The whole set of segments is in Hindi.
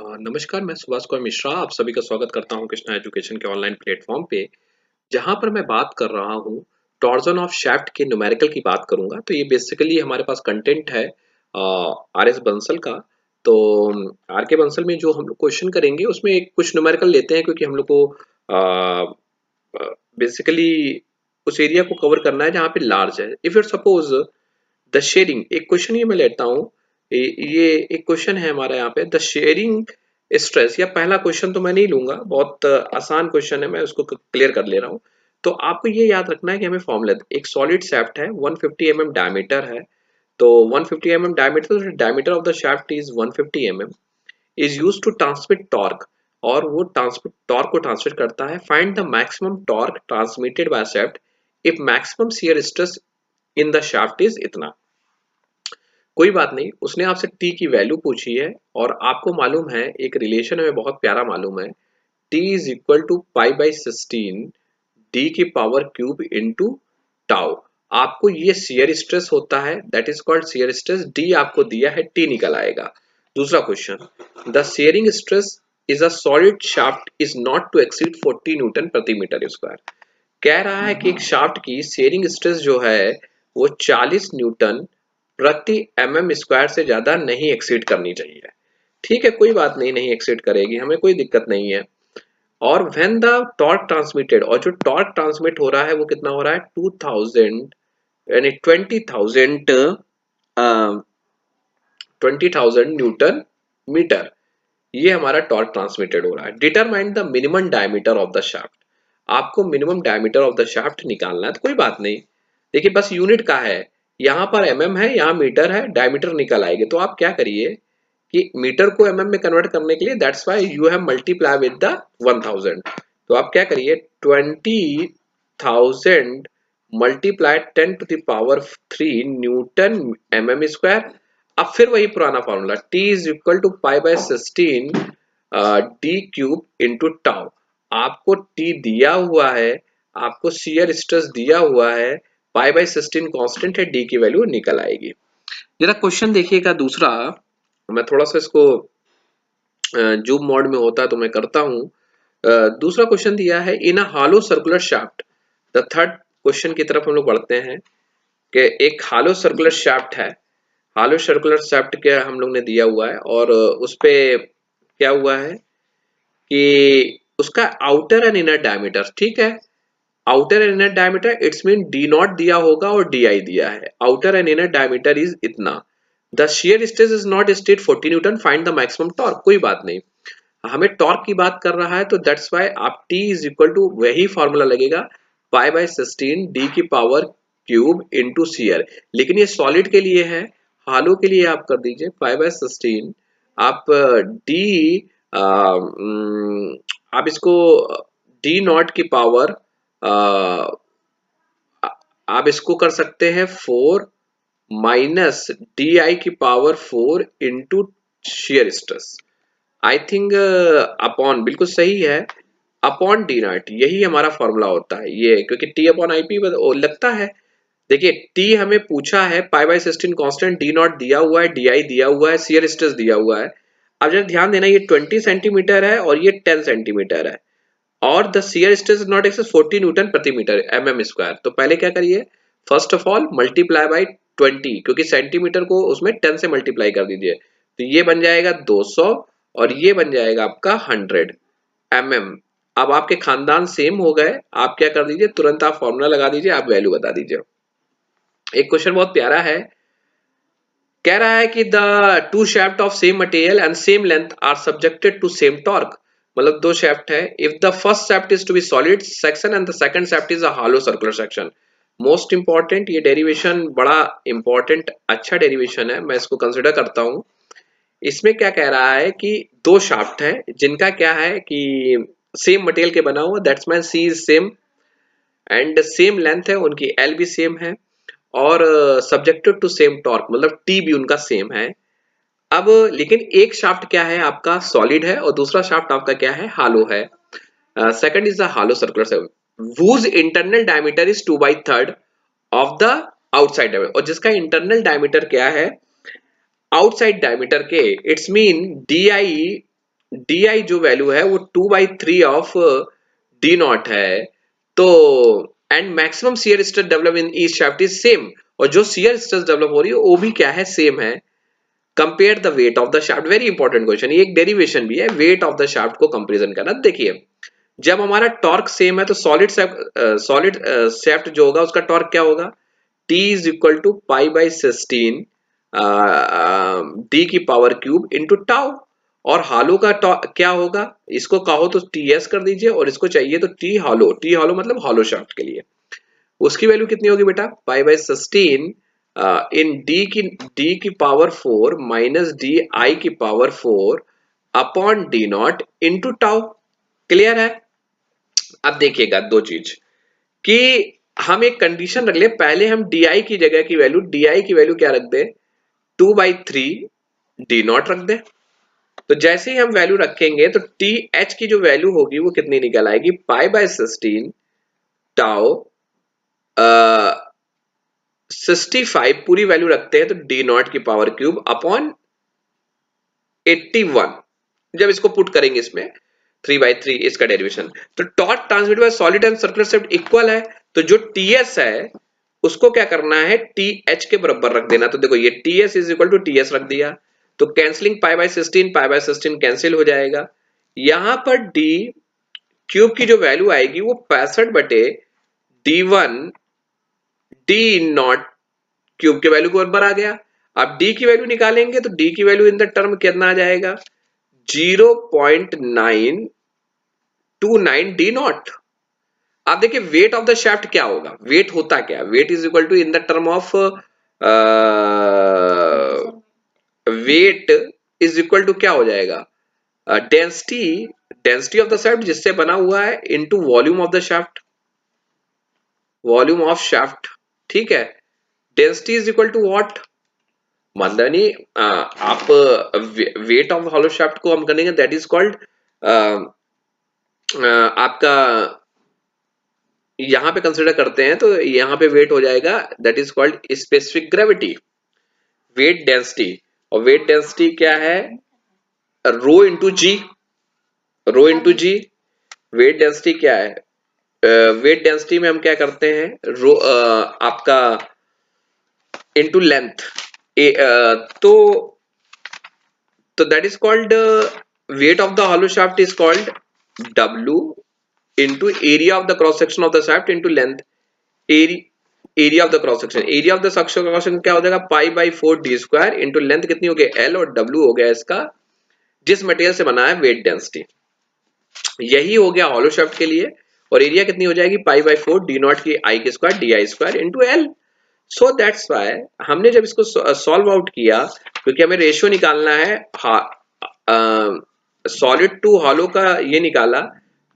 नमस्कार, मैं सुभाष कुमार मिश्रा आप सभी का स्वागत करता हूं कृष्णा एजुकेशन के ऑनलाइन प्लेटफॉर्म पे, जहां पर मैं बात कर रहा हूं टॉर्जन ऑफ शैफ्ट के न्यूमेरिकल की बात करूंगा। तो ये बेसिकली हमारे पास कंटेंट है आर एस बंसल का। तो आर के बंसल में जो हम लोग क्वेश्चन करेंगे उसमें एक कुछ न्यूमेरिकल लेते हैं, क्योंकि हम लोग को बेसिकली उस एरिया को कवर करना है जहाँ पे लार्ज है। If it suppose the sharing, एक क्वेश्चन ये मैं लेता हूँ। ये एक क्वेश्चन है हमारा यहाँ पे, द शेयरिंग स्ट्रेस। या पहला क्वेश्चन तो मैं नहीं लूंगा, बहुत आसान क्वेश्चन है, मैं उसको क्लियर कर ले रहा हूँ। तो आपको ये याद रखना है कि हमें फॉर्मूला, एक सॉलिड शाफ्ट है, 150 mm डायमीटर है। तो 150 mm diameter, diameter of the shaft is 150 mm, is use to transmit torque. और वो ट्रांसमिट टॉर्क को ट्रांसमिट करता है। Find the maximum torque transmitted by shaft if maximum shear stress in the shaft is इतना। कोई बात नहीं, उसने आपसे टी की वैल्यू पूछी है और आपको मालूम है, एक रिलेशन हमें बहुत प्यारा मालूम है, T is equal to pi by 16 D की पावर क्यूब इंटू टाउ। आपको ये शियर स्ट्रेस होता है, that is called shear stress. D आपको दिया है, टी निकल आएगा। दूसरा question, the shearing stress is a solid shaft is not to exceed 40 newton प्रति मीटर स्क्वायर। कह रहा है कि एक शाफ्ट की शेयरिंग स्ट्रेस जो है वो 40 न्यूटन प्रति mm स्क्वायर से ज्यादा नहीं एक्सीड करनी चाहिए। ठीक है, कोई बात नहीं, नहीं एक्सीड करेगी, हमें कोई दिक्कत नहीं है। और व्हेन द टॉर्क ट्रांसमिटेड, और जो टॉर्क ट्रांसमिट हो रहा है वो कितना हो रहा है, 2000 यानी 20,000 न्यूटन मीटर, ये हमारा टॉर्क ट्रांसमिटेड हो रहा है। Determine the minimum diameter of the shaft. आपको minimum diameter of the shaft निकालना है। तो कोई बात नहीं, देखिए बस यूनिट का है, यहाँ पर mm है, यहाँ मीटर है, डायमीटर निकल आएगी। तो आप क्या करिए कि मीटर को mm में कन्वर्ट करने के लिए, that's why you have multiply with the 1000। तो आप क्या करिए, 20,000 multiply 10 to the power 3 newton mm square. अब फिर वही पुराना formula, T is equal to pi by 16 D cube into tau. आपको T दिया हुआ है, आपको शियर स्ट्रेस दिया हुआ है, पाई बाय 16 कांस्टेंट है, डी की वैल्यू निकल आएगी। जरा क्वेश्चन देखिएगा दूसरा, मैं थोड़ा सा इसको जूम मोड में होता है तो मैं करता हूँ। दूसरा क्वेश्चन दिया है, in a hollow circular shaft. The third question की तरफ हम लोग बढ़ते हैं कि एक हॉलो सर्कुलर शाफ्ट है। हॉलो सर्कुलर शाफ्ट क्या हम लोग ने दिया हुआ है, और उस पे क्या हुआ है कि उसका आउटर एंड इनर डायमीटर, ठीक है, outer and inner diameter, it's mean D naught दिया होगा और डी आई दिया है। Outer and inner diameter is इतना। The shear stress is not state 40 newton, find the maximum torque. कोई बात नहीं, हमें टॉर्क की बात कर रहा है, तो दैट्स व्हाई आप T इज इक्वल टू वही फॉर्मूला लगेगा, पाई बाय 16 डी की पावर क्यूब इंटू सीयर। लेकिन ये सॉलिड के लिए है, हालो के लिए आप कर दीजिए पाई बाय 16। आप डी आप इसको डी नॉट की पावर, आप इसको कर सकते हैं 4 माइनस डी आई की power 4 into shear stress. I think upon बिल्कुल सही है, अपॉन डी नॉट, यही हमारा फॉर्मूला होता है ये, क्योंकि टी अपॉन आई पी लगता है। देखिए टी हमें पूछा है, पाई बाय 16 कांस्टेंट, डी नॉट दिया हुआ है, डी आई दिया हुआ है, शियर स्ट्रेस दिया हुआ है। अब जरा ध्यान देना, ये 20 सेंटीमीटर है और ये 10 सेंटीमीटर है, और the shear stress not excess 40 newton प्रति मीटर mm स्क्वायर। तो पहले क्या करिए, first of all multiply by 20, क्योंकि सेंटीमीटर को उसमें 10 से मल्टीप्लाई कर दीजिए, तो ये बन जाएगा 200 और ये बन जाएगा आपका 100 mm। अब आपके खानदान सेम हो गए, आप क्या कर दीजिए, तुरंत आप फॉर्मूला लगा दीजिए, आप वैल्यू बता दीजिए। एक क्वेश्चन बहुत प्यारा है, कह रहा है कि the two shaft of same material and same length are subjected to same torque. मतलब दो शाफ्ट है, if the first shaft is to be solid section and the second shaft is a hollow circular section. Most important, ये डेरिवेशन बड़ा इंपॉर्टेंट अच्छा डेरिवेशन है, मैं इसको कंसिडर करता हूँ। इसमें क्या कह रहा है कि दो शाफ्ट है जिनका क्या है कि सेम मटेरियल के बना हुआ, that's mean C is same and same length है, उनकी एल भी सेम है, और सब्जेक्टेड टू सेम टॉर्क, मतलब टी भी उनका सेम है। अब लेकिन एक शाफ्ट क्या है आपका सॉलिड है और दूसरा शाफ्ट आपका क्या है, हालो है। Second is the hello circular section whose internal diameter is 2/3 of the outside diameter, और जिसका इंटरनल डायमीटर क्या है आउटसाइड डायमीटर के, it's mean D I di जो वैल्यू है वो 2/3 ऑफ डी नॉट है, तो and maximum shear stress develop in each shaft is same, और जो शियर स्ट्रेस डेवलप हो रही है वो भी क्या है, सेम है। Compare the weight of the shaft, very important question, ये एक डेरिवेशन भी है, वेट ऑफ द शाफ्ट को कंपेरिजन करना। देखिए जब हमारा टॉर्क सेम है तो सॉलिड शाफ्ट जो होगा उसका टॉर्क क्या होगा, T इज इक्वल टू पाई/16 डी की पावर क्यूब इंटू टाउ। और हालो का क्या होगा, इसको कहो तो टीएस कर दीजिए, और इसको चाहिए तो टी हालो मतलब हालो शाफ्ट के लिए उसकी वैल्यू कितनी होगी बेटा, पाई/16 इन डी की पावर 4 माइनस डी आई की power 4 upon D not into tau. Clear है। अब देखिएगा दो चीज कि हम एक कंडीशन रख ले, पहले हम डी की जगह की वैल्यू, डी की वैल्यू क्या रख दे, 2/3 डी नॉट रख दे। तो जैसे ही हम वैल्यू रखेंगे तो टी एच की जो वैल्यू होगी वो कितनी निकल आएगी, पाई/16 टाउ 65 पूरी वैल्यू रखते हैं तो डी नॉट की पावर क्यूब अपॉन 81। जब इसको पुट करेंगे इसमें 3/3 इसका डेरिवेशन, तो torque transmit by solid and circular shaft equal है, तो जो टीएस है उसको क्या करना है, टीएच के बराबर रख देना। तो देखो ये TS is equal to TS रख दिया, तो कैंसलिंग पाई/16 कैंसिल हो जाएगा। यहां पर डी क्यूब की जो वैल्यू आएगी वो 65/D1 डी नॉट क्यूब के वैल्यू के बराबर आ गया। अब डी की वैल्यू निकालेंगे तो डी की वैल्यू इन द टर्म कितना आ जाएगा, 0.929 डी नॉट। आप देखिए वेट ऑफ द शाफ्ट क्या होगा, वेट होता क्या, weight is equal to in the term of weight is equal to क्या हो जाएगा, density, density of the shaft जिससे बना हुआ है into volume of the shaft, volume of shaft. ठीक है, density is equal to what, मतलब नहीं आप वेट ऑफ हॉलो शाफ्ट को हम करेंगे दैट इज कॉल्ड आपका, यहां पे कंसिडर करते हैं तो यहां पे वेट हो जाएगा that is called specific gravity, weight density. और वेट डेंसिटी क्या है, रो इंटू जी, रो इंटू जी। वेट डेंसिटी क्या है, वेट डेंसिटी में हम क्या करते हैं, रो आपका इंटू लेंथ, तो that is called weight of the hollow shaft is called W into area of the cross section of the shaft into length, area of the cross section, area of the cross section क्या हो जाएगा, पाई/4 d² इंटू लेंथ कितनी हो गई L, और W हो गया इसका जिस मटेरियल से बना है वेट डेंसिटी। यही हो गया हॉलो शाफ्ट के लिए, और एरिया कितनी हो जाएगी पाई/4 डी नॉट की I² DI² into L। So that's why हमने जब इसको सॉल्व आउट किया, क्योंकि हमें रेशियो निकालना है सॉलिड टू हॉलो का, ये निकाला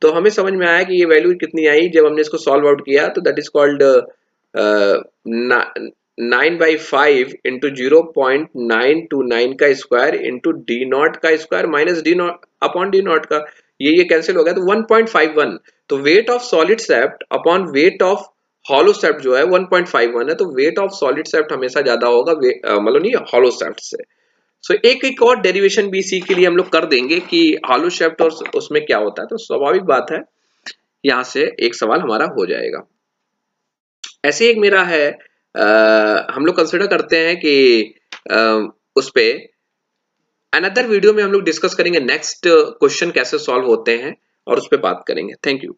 तो हमें समझ में आया कि ये वैल्यू कितनी आई जब हमने इसको सॉल्व आउट किया, तो दैट इज कॉल्ड 9/5 इंटू 0.929 का स्क्वायर इंटू डी नॉट का square minus D not upon D not का, ये कैंसिल हो गया तो 1.51। तो weight of solid shaft upon weight of hollow shaft जो है 1.51 है, तो वेट ऑफ सॉलिड शाफ्ट हमेशा ज्यादा होगा मतलब नहीं हॉलो शाफ्ट से। सो एक और डेरिवेशन भी इसी के लिए हम लोग कर देंगे कि हॉलो शाफ्ट और उसमें क्या होता है, तो स्वाभाविक बात है यहाँ से एक सवाल हमारा हो जाएगा। ऐसे एक मेरा है हम लोग कंसिडर करते हैं कि उस पे अनदर वीडियो में हम लोग डिस्कस करेंगे नेक्स्ट क्वेश्चन कैसे सॉल्व होते हैं और उस पर बात करेंगे। Thank you.